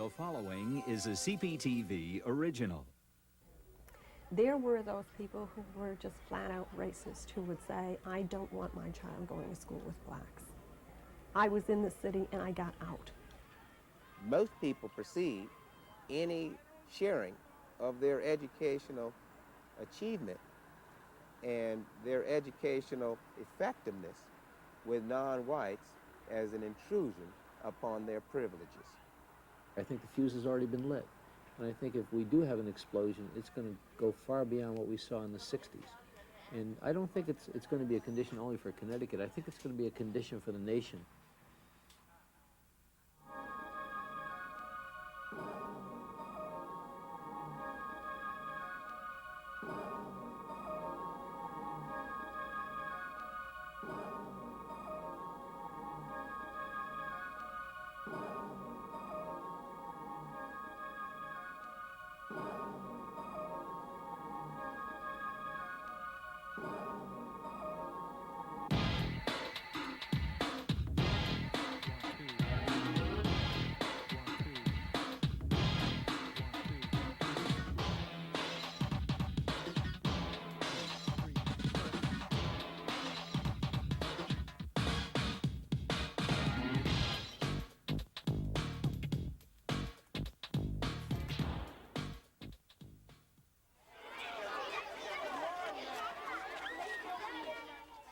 The following is a CPTV original. There were those people who were just flat out racist who would say, I don't want my child going to school with blacks. I was in the city and I got out. Most people perceive any sharing of their educational achievement and their educational effectiveness with non-whites as an intrusion upon their privileges. I think the fuse has already been lit. And I think if we do have an explosion, it's going to go far beyond what we saw in the 60s. And I don't think it's going to be a condition only for Connecticut. I think it's going to be a condition for the nation.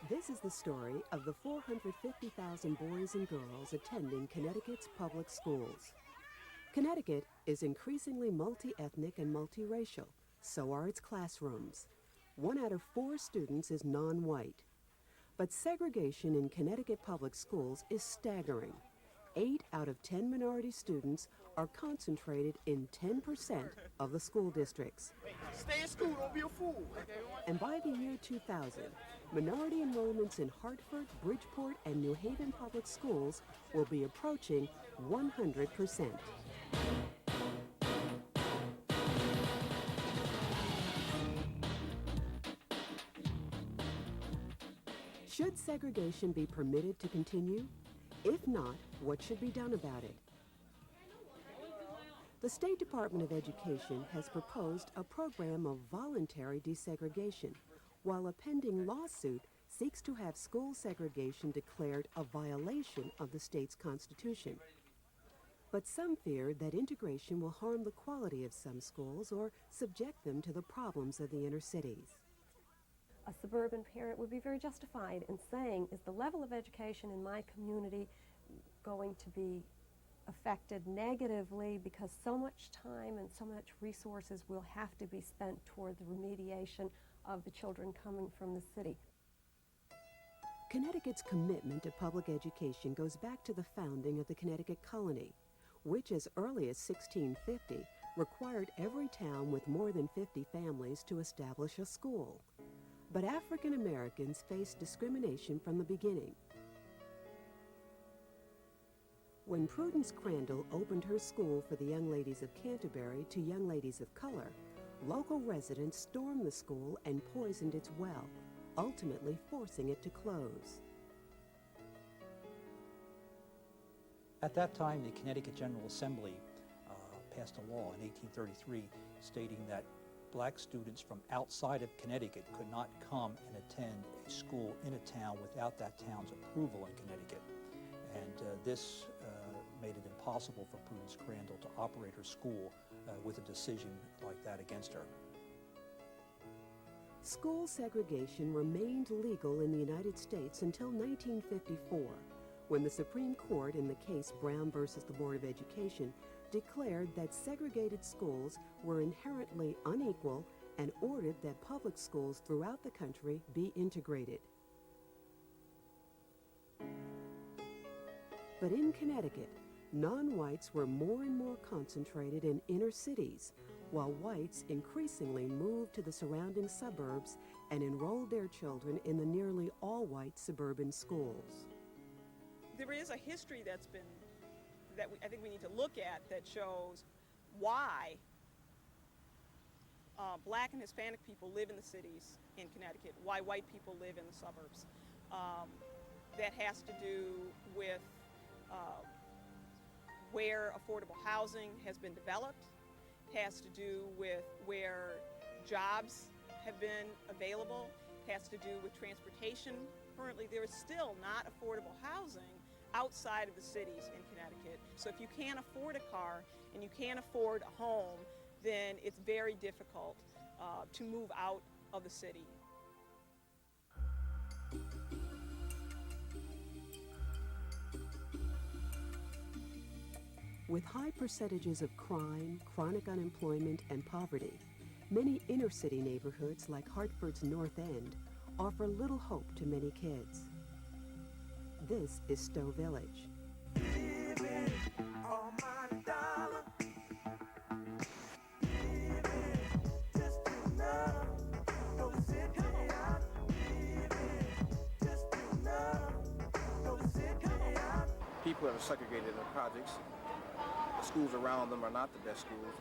This is the story of the 450,000 boys and girls attending Connecticut's public schools. Connecticut is increasingly multi-ethnic and multiracial. So are its classrooms. 1 out of 4 students is non-white. But segregation in Connecticut public schools is staggering. 8 out of 10 minority students are concentrated in 10% of the school districts. Stay in school, don't be a fool. And by the year 2000, minority enrollments in Hartford, Bridgeport, and New Haven public schools will be approaching 100%. Should segregation be permitted to continue? If not, what should be done about it? The State Department of Education has proposed a program of voluntary desegregation, while a pending lawsuit seeks to have school segregation declared a violation of the state's constitution. But some fear that integration will harm the quality of some schools or subject them to the problems of the inner cities. A suburban parent would be very justified in saying, is the level of education in my community going to be affected negatively because so much time and so much resources will have to be spent toward the remediation of the children coming from the city. Connecticut's commitment to public education goes back to the founding of the Connecticut colony, which as early as 1650 required every town with more than 50 families to establish a school. But African Americans faced discrimination from the beginning. When Prudence Crandall opened her school for the young ladies of Canterbury to young ladies of color, local residents stormed the school and poisoned its well, ultimately forcing it to close. At that time, the Connecticut General Assembly passed a law in 1833 stating that black students from outside of Connecticut could not come and attend a school in a town without that town's approval in Connecticut. And this made it impossible for Prudence Crandall to operate her school with a decision like that against her. School segregation remained legal in the United States until 1954, when the Supreme Court in the case Brown versus the Board of Education declared that segregated schools were inherently unequal and ordered that public schools throughout the country be integrated. But in Connecticut, non-whites were more and more concentrated in inner cities, while whites increasingly moved to the surrounding suburbs and enrolled their children in the nearly all-white suburban schools. There is a history that I think we need to look at that shows why black and Hispanic people live in the cities in Connecticut, why white people live in the suburbs. That has to do with where affordable housing has been developed, has to do with where jobs have been available, has to do with transportation. Currently, there is still not affordable housing outside of the cities in Connecticut. So if you can't afford a car and you can't afford a home, then it's very difficult to move out of the city. With high percentages of crime, chronic unemployment, and poverty, many inner-city neighborhoods like Hartford's North End offer little hope to many kids. This is Stowe Village. People that are segregated in the projects, the schools around them are not the best schools.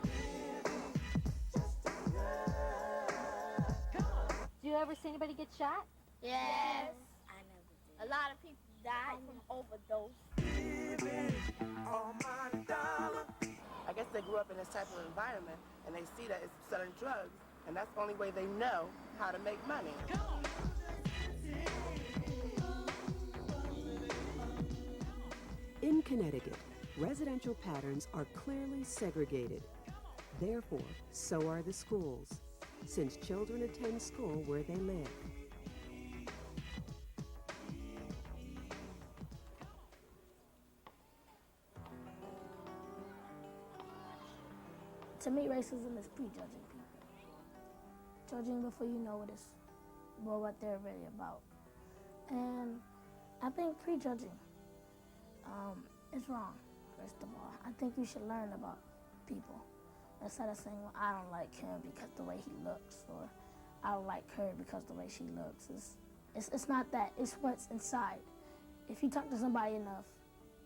Do you ever see anybody get shot? Yes. I never did. A lot of people died from overdose. I guess they grew up in this type of environment and they see that it's selling drugs, and that's the only way they know how to make money. In Connecticut, residential patterns are clearly segregated. Therefore, so are the schools, since children attend school where they live. To me, racism is prejudging people. Judging before you know what they're really about. And I think prejudging is wrong, first of all. I think you should learn about people instead of saying, well, I don't like him because the way he looks, or I don't like her because the way she looks. It's not that, it's what's inside. If you talk to somebody enough,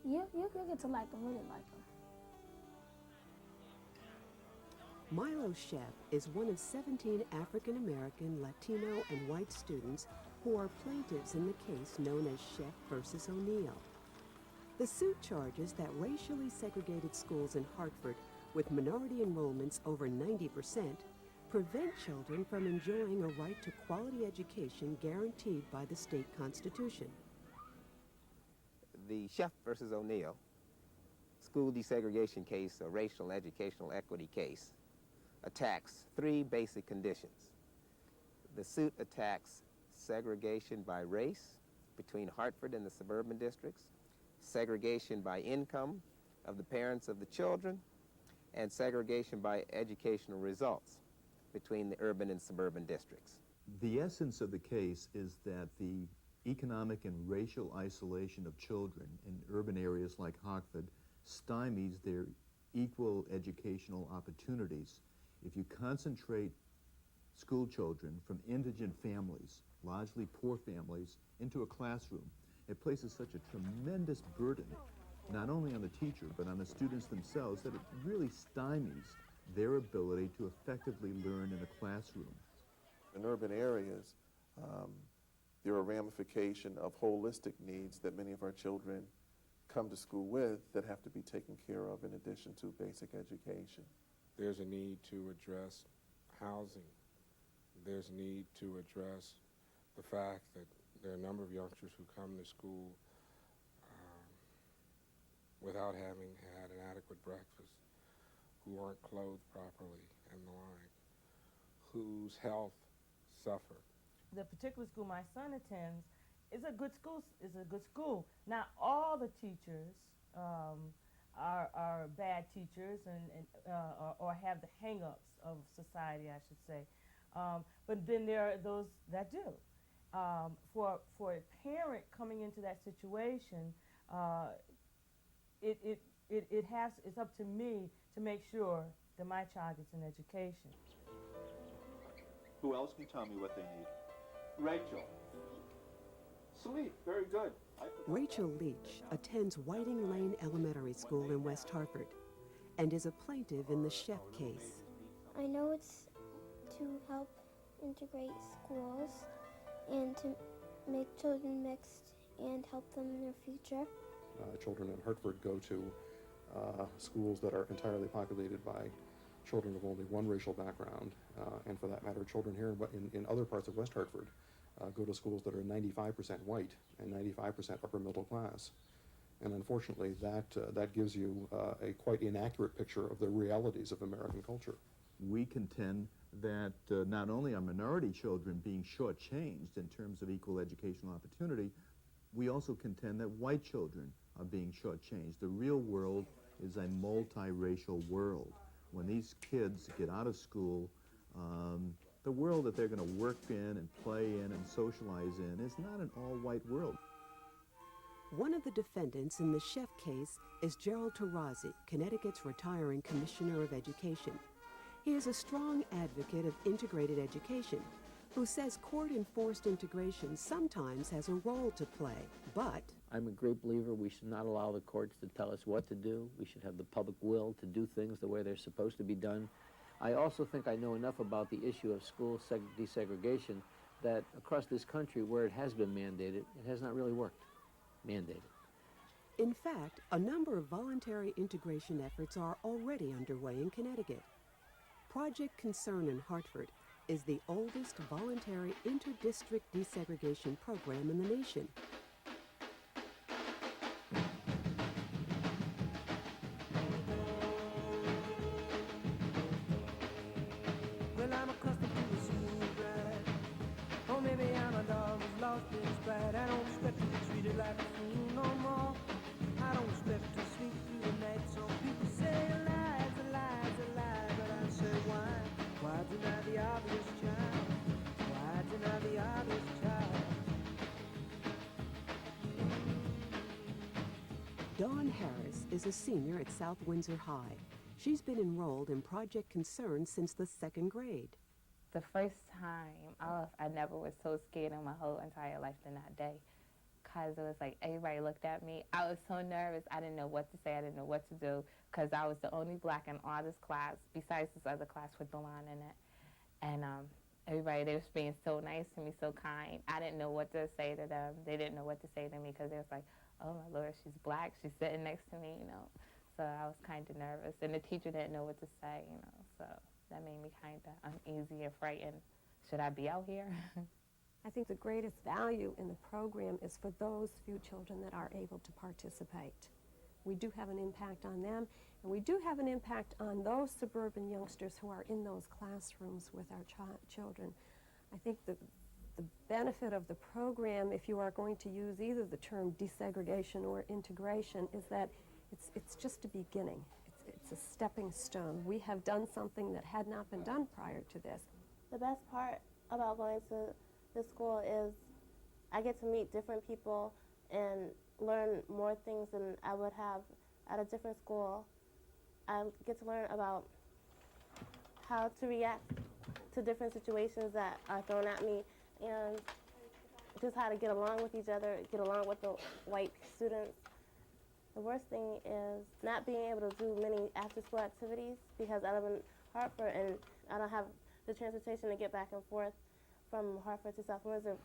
you'll get to like them, really like them. Milo Sheff is one of 17 African-American, Latino, and white students who are plaintiffs in the case known as Sheff versus O'Neill. The suit charges that racially segregated schools in Hartford with minority enrollments over 90% prevent children from enjoying a right to quality education guaranteed by the state constitution. The Sheff versus O'Neill school desegregation case, a racial and educational equity case, attacks three basic conditions. The suit attacks segregation by race between Hartford and the suburban districts, segregation by income of the parents of the children, and segregation by educational results between the urban and suburban districts. The essence of the case is that the economic and racial isolation of children in urban areas like Hartford stymies their equal educational opportunities. If you concentrate school children from indigent families, largely poor families, into a classroom, it places such a tremendous burden, not only on the teacher, but on the students themselves, that it really stymies their ability to effectively learn in a classroom. In urban areas, there are ramifications of holistic needs that many of our children come to school with that have to be taken care of in addition to basic education. There's a need to address housing. There's a need to address the fact that there are a number of youngsters who come to school without having had an adequate breakfast, who aren't clothed properly and the like, whose health suffer. The particular school my son attends is a good school. Not all the teachers are bad teachers or have the hang-ups of society, I should say. But then there are those that do. For a parent coming into that situation, it's up to me to make sure that my child gets an education. Who else can tell me what they need? Rachel. Sweet, very good. Rachel Leach attends Whiting Lane Elementary School in West Hartford and is a plaintiff in the Sheff case. I know it's to help integrate schools and to make children mixed and help them in their future. Children in Hartford go to schools that are entirely populated by children of only one racial background, and for that matter, children here in other parts of West Hartford go to schools that are 95% white and 95% upper middle class. And unfortunately, that gives you a quite inaccurate picture of the realities of American culture. We contend that not only are minority children being shortchanged in terms of equal educational opportunity, we also contend that white children are being shortchanged. The real world is a multiracial world. When these kids get out of school, the world that they're going to work in and play in and socialize in is not an all-white world. One of the defendants in the Chef case is Gerald Tarazi, Connecticut's retiring Commissioner of Education. He is a strong advocate of integrated education, who says court-enforced integration sometimes has a role to play, but... I'm a great believer we should not allow the courts to tell us what to do. We should have the public will to do things the way they're supposed to be done. I also think I know enough about the issue of school desegregation that across this country where it has been mandated, it has not really worked. Mandated. In fact, a number of voluntary integration efforts are already underway in Connecticut. Project Concern in Hartford is the oldest voluntary inter-district desegregation program in the nation. Well, I'm accustomed to the smooth ride. Or maybe I'm a dog who's lost his pride. I don't expect to be treated like a fool no more. I don't expect to sleep through the night. Some people say a lie's a lie's a lie, but I say why? Why deny the obvious child? Why deny the obvious child? Dawn Harris is a senior at South Windsor High. She's been enrolled in Project Concern since the 2nd grade. The first time I never was so scared in my whole entire life than that day, because it was like everybody looked at me. I was so nervous. I didn't know what to say. I didn't know what to do, because I was the only black in all this class, besides this other class with the line in it. And everybody, they was being so nice to me, so kind. I didn't know what to say to them. They didn't know what to say to me, because they was like, oh my Lord, she's black. She's sitting next to me, you know. So I was kind of nervous. And the teacher didn't know what to say, you know. So that made me kind of uneasy and frightened. Should I be out here? I think the greatest value in the program is for those few children that are able to participate. We do have an impact on them, and we do have an impact on those suburban youngsters who are in those classrooms with our children. I think the benefit of the program, if you are going to use either the term desegregation or integration, is that it's just a beginning. It's a stepping stone. We have done something that had not been done prior to this. The best part about going to this school is I get to meet different people and learn more things than I would have at a different school. I get to learn about how to react to different situations that are thrown at me, and just how to get along with each other, get along with the white students. The worst thing is not being able to do many after-school activities, because I live in Hartford and I don't have the transportation to get back and forth from Hartford to South Windsor.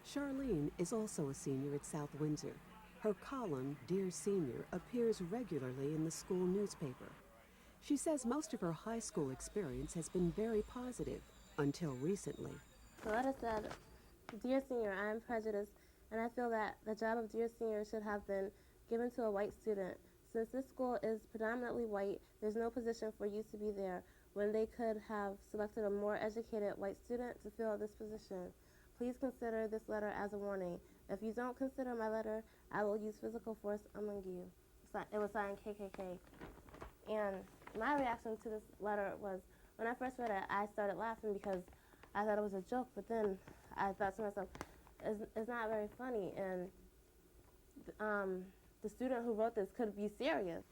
Charlene is also a senior at South Windsor. Her column, Dear Senior, appears regularly in the school newspaper. She says most of her high school experience has been very positive until recently. The letter said, Dear Senior, I am prejudiced, and I feel that the job of Dear Senior should have been given to a white student. Since this school is predominantly white, there's no position for you to be there, when they could have selected a more educated white student to fill this position. Please consider this letter as a warning. If you don't consider my letter, I will use physical force among you. It was signed KKK. And my reaction to this letter was, when I first read it, I started laughing because I thought it was a joke, but then I thought to myself, it's not very funny, and the student who wrote this could be serious.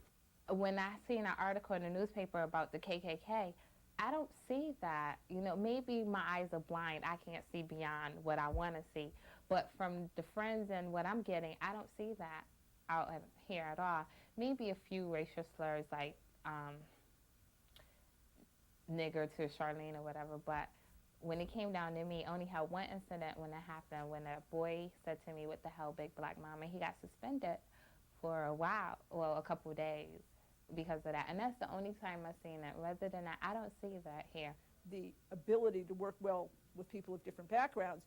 When I seen an article in the newspaper about the KKK, I don't see that. You know, maybe my eyes are blind. I can't see beyond what I want to see. But from the friends and what I'm getting, I don't see that out here at all. Maybe a few racial slurs like nigger to Charlene or whatever, but when it came down to me, I only had one incident when it happened, when a boy said to me, what the hell, big black mama, he got suspended for a while, well, a couple of days. because of that. And that's the only time I've seen that. Rather than that, I don't see that here. The ability to work well with people of different backgrounds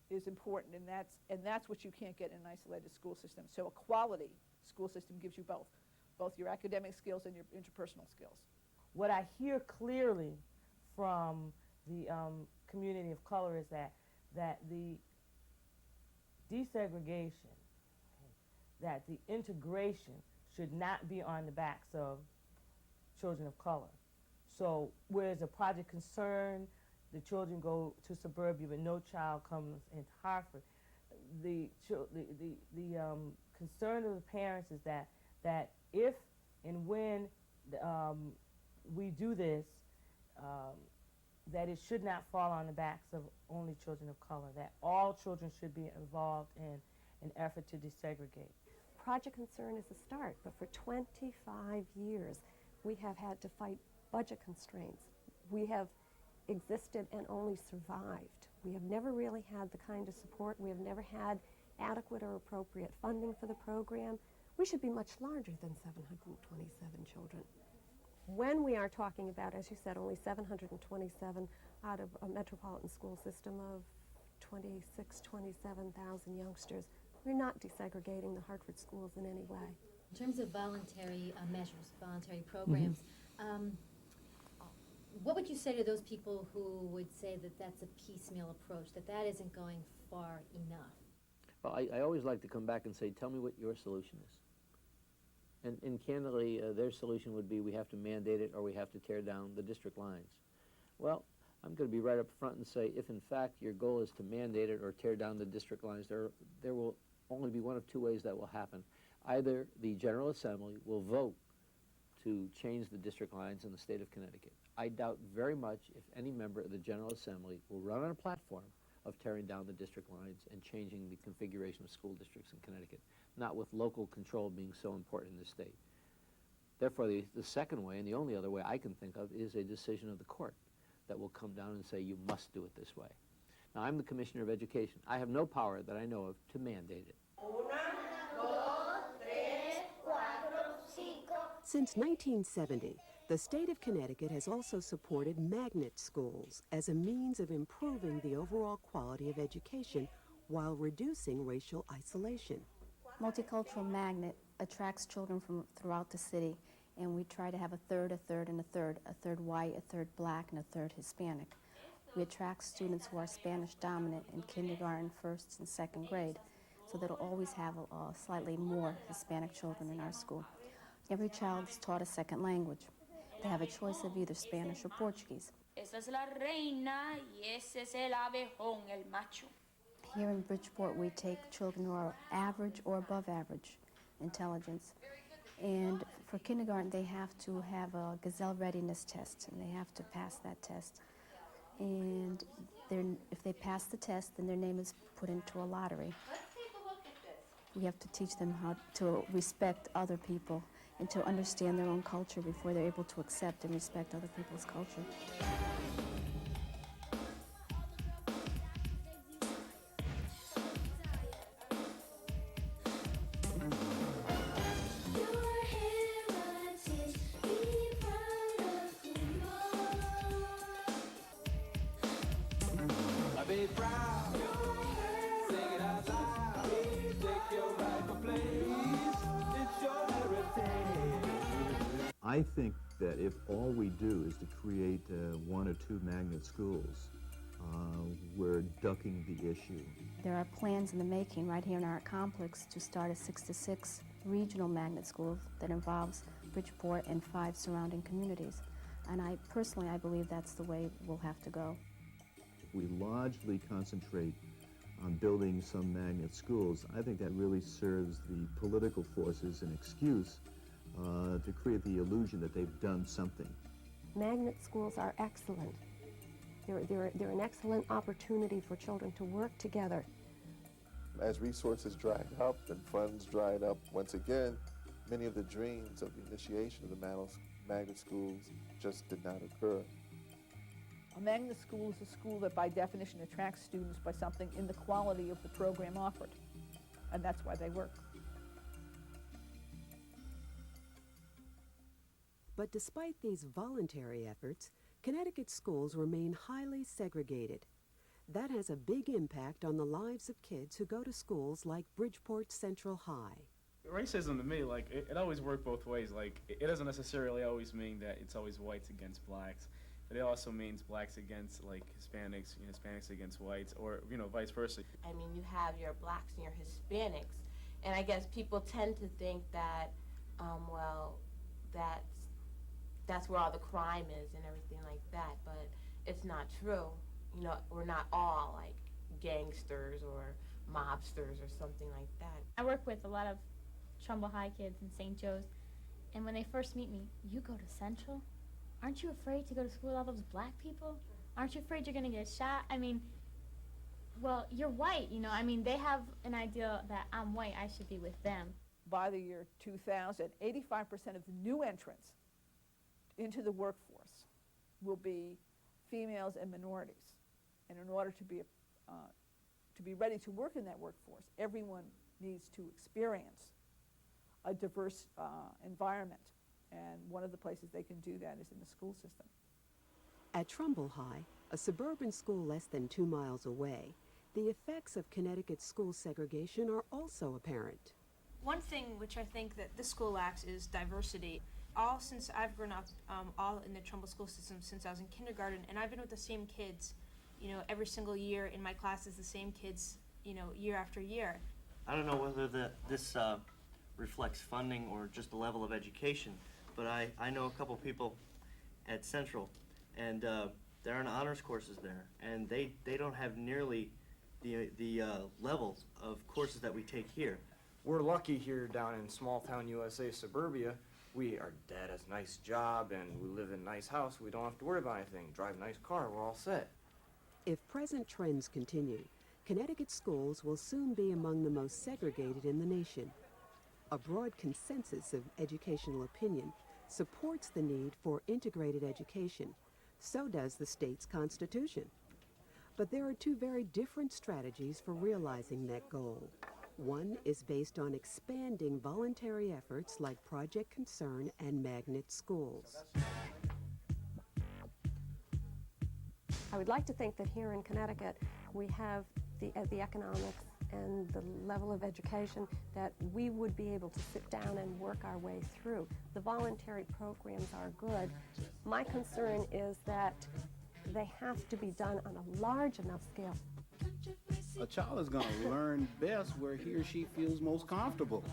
is important, and that's what you can't get in an isolated school system. So a quality school system gives you both your academic skills and your interpersonal skills. What I hear clearly from the community of color is that the desegregation, that the integration should not be on the backs of children of color. So whereas a project concern, the children go to suburbia, but no child comes into Hartford. The concern of the parents is that if and when we do this, that it should not fall on the backs of only children of color, that all children should be involved in an effort to desegregate. Project Concern is a start, but for 25 years we have had to fight budget constraints. We have existed and only survived. We have never really had the kind of support. We have never had adequate or appropriate funding for the program. We should be much larger than 727 children. When we are talking about, as you said, only 727 out of a metropolitan school system of 27,000 youngsters, we're not desegregating the Hartford schools in any way. In terms of voluntary measures, voluntary programs, what would you say to those people who would say that that's a piecemeal approach, that isn't going far enough? Well, I always like to come back and say, tell me what your solution is. And candidly, their solution would be we have to mandate it or we have to tear down the district lines. Well, I'm going to be right up front and say, if in fact your goal is to mandate it or tear down the district lines, there will only be one of two ways that will happen. Either the General Assembly will vote to change the district lines in the state of Connecticut. I doubt very much if any member of the General Assembly will run on a platform of tearing down the district lines and changing the configuration of school districts in Connecticut, not with local control being so important in the state. Therefore, the second way, and the only other way I can think of, is a decision of the court that will come down and say you must do it this way. Now, I'm the Commissioner of Education. I have no power that I know of to mandate it. Since 1970, the state of Connecticut has also supported magnet schools as a means of improving the overall quality of education while reducing racial isolation. Multicultural Magnet attracts children from throughout the city, and we try to have a third, and a third white, a third black, and a third Hispanic. We attract students who are Spanish dominant in kindergarten, first and second grade, so that'll always have slightly more Hispanic children in our school. Every child is taught a second language. They have a choice of either Spanish or Portuguese. Esa es la reina y ese es el abejón, el macho. Here in Bridgeport, we take children who are average or above average intelligence. And for kindergarten, they have to have a Gazelle readiness test, and they have to pass that test. And if they pass the test, then their name is put into a lottery. Let's take a look at this. We have to teach them how to respect other people and to understand their own culture before they're able to accept and respect other people's culture. Be proud, sing it out loud, take your rightful place, it's your heritage. I think that if all we do is to create one or two magnet schools, we're ducking the issue. There are plans in the making right here in our complex to start a 6-to-6 regional magnet school that involves Bridgeport and 5 surrounding communities. And I believe that's the way we'll have to go. We largely concentrate on building some magnet schools. I think that really serves the political forces an excuse to create the illusion that they've done something. Magnet schools are excellent. They're an excellent opportunity for children to work together. As resources dried up and funds dried up, once again, many of the dreams of the initiation of the magnet schools just did not occur. A magnet school is a school that by definition attracts students by something in the quality of the program offered, and that's why they work. But despite these voluntary efforts, Connecticut schools remain highly segregated. That has a big impact on the lives of kids who go to schools like Bridgeport Central High. Racism to me, like, it always worked both ways. Like, it doesn't necessarily always mean that it's always whites against blacks, but it also means blacks against, like, Hispanics, Hispanics against whites, or, vice versa. I mean, you have your blacks and your Hispanics, and I guess people tend to think that, well, that's where all the crime is and everything like that, but it's not true. We're not all, like, gangsters or mobsters or something like that. I work with a lot of Trumbull High kids in St. Joe's, and when they first meet me, you go to Central? Aren't you afraid to go to school with all those black people? Aren't you afraid you're going to get shot? I mean, well, you're white, I mean, they have an idea that I'm white, I should be with them. By the year 2000, 85% of the new entrants into the workforce will be females and minorities. And in order to be ready to work in that workforce, everyone needs to experience a diverse environment. And one of the places they can do that is in the school system. At Trumbull High, a suburban school less than 2 miles away, the effects of Connecticut's school segregation are also apparent. One thing which I think that this school lacks is diversity. Since I've grown up, all in the Trumbull school system since I was in kindergarten, and I've been with the same kids, every single year in my classes, the same kids, year after year. I don't know whether this reflects funding or just the level of education, but I know a couple people at Central, and there are honors courses there, and they don't have nearly the levels of courses that we take here. We're lucky here down in small town USA suburbia. Our dad has a nice job and we live in a nice house. We don't have to worry about anything. Drive a nice car, we're all set. If present trends continue, Connecticut schools will soon be among the most segregated in the nation. A broad consensus of educational opinion supports the need for integrated education. So does the state's constitution. But there are two very different strategies for realizing that goal. One is based on expanding voluntary efforts like Project Concern and Magnet Schools. I would like to think that here in Connecticut we have the economics and the level of education that we would be able to sit down and work our way through. The voluntary programs are good. My concern is that they have to be done on a large enough scale. A child is going to learn best where he or she feels most comfortable.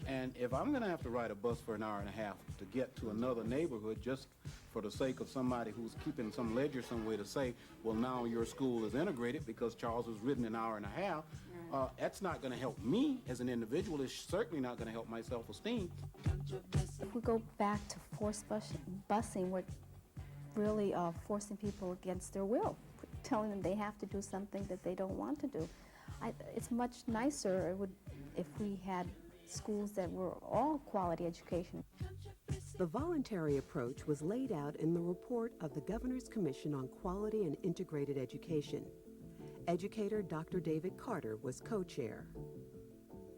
And if I'm going to have to ride a bus for an hour and a half to get to another neighborhood just for the sake of somebody who's keeping some ledger somewhere to say, well, now your school is integrated because Charles was ridden an hour and a half, that's not going to help me as an individual. It's certainly not going to help my self-esteem. If we go back to forced busing, we're really forcing people against their will, telling them they have to do something that they don't want to do. It's much nicer if we had schools that were all quality education. The voluntary approach was laid out in the report of the Governor's Commission on Quality and Integrated Education. Educator Dr. David Carter was co-chair.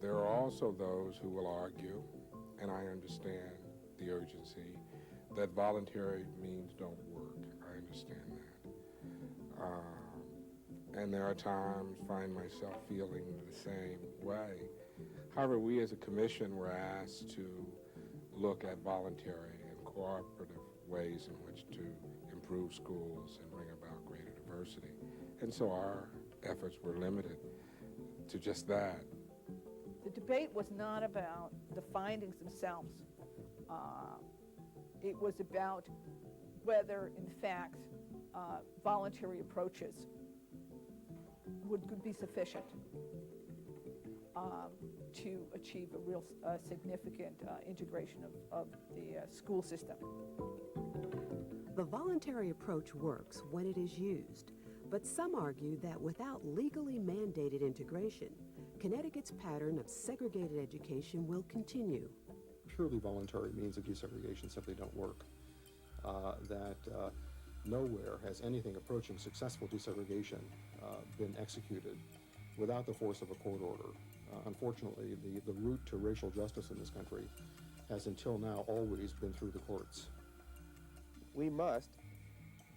There are also those who will argue, and I understand the urgency, that voluntary means don't work. I understand that. And there are times I find myself feeling the same way. However, we as a commission were asked to look at voluntary and cooperative ways in which to improve schools and bring about greater diversity. And so our efforts were limited to just that. The debate was not about the findings themselves. It was about whether, in fact, voluntary approaches would be sufficient to achieve a real significant integration of the school system. The voluntary approach works when it is used, but some argue that without legally mandated integration, Connecticut's pattern of segregated education will continue. Purely voluntary means of desegregation simply don't work. Nowhere has anything approaching successful desegregation been executed without the force of a court order. Unfortunately, the route to racial justice in this country has until now always been through the courts. We must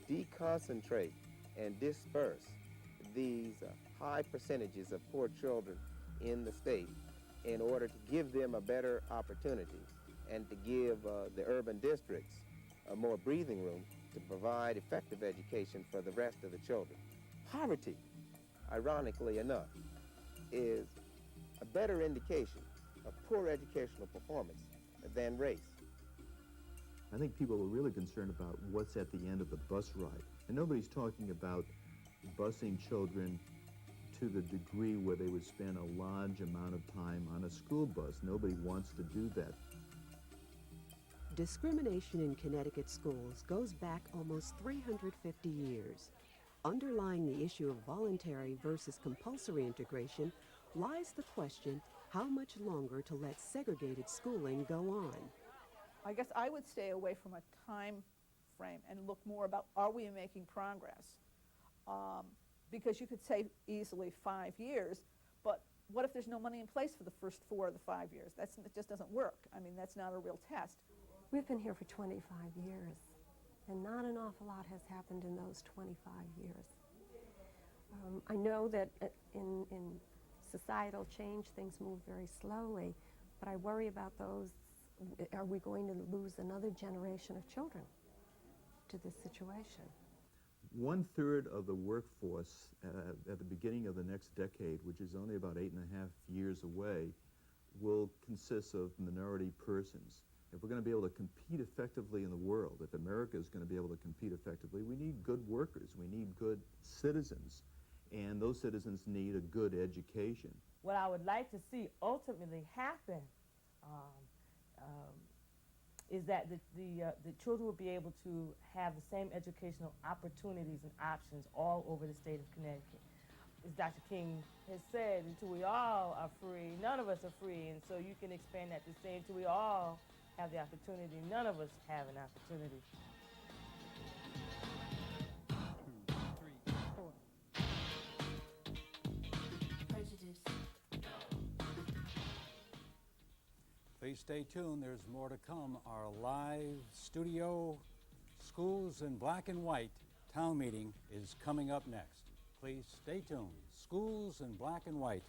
deconcentrate and disperse these high percentages of poor children in the state in order to give them a better opportunity and to give the urban districts more breathing room to provide effective education for the rest of the children. Poverty, ironically enough, is a better indication of poor educational performance than race. I think people are really concerned about what's at the end of the bus ride. And nobody's talking about busing children to the degree where they would spend a large amount of time on a school bus. Nobody wants to do that. Discrimination in Connecticut schools goes back almost 350 years. Underlying the issue of voluntary versus compulsory integration lies the question how much longer to let segregated schooling go on. I guess I would stay away from a time frame and look more about, are we making progress? Because you could say easily 5 years, but what if there's no money in place for the first 4 of the 5 years? It just doesn't work. I mean, that's not a real test. We've been here for 25 years, and not an awful lot has happened in those 25 years. I know that in societal change, things move very slowly, but I worry about those. Are we going to lose another generation of children to this situation? 1/3 of the workforce at the beginning of the next decade, which is only about 8.5 years away, will consist of minority persons. If we're going to be able to compete effectively in the world, if America is going to be able to compete effectively, we need good workers, we need good citizens, and those citizens need a good education. What I would like to see ultimately happen is that the children will be able to have the same educational opportunities and options all over the state of Connecticut. As Dr. King has said, until we all are free, none of us are free, and so you can expand that to say until we all have the opportunity, none of us have an opportunity. Prejudice. Please stay tuned. There's more to come. Our live studio Schools in Black and White town meeting is coming up next. Please stay tuned. Schools in Black and White,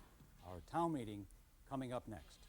our town meeting coming up next.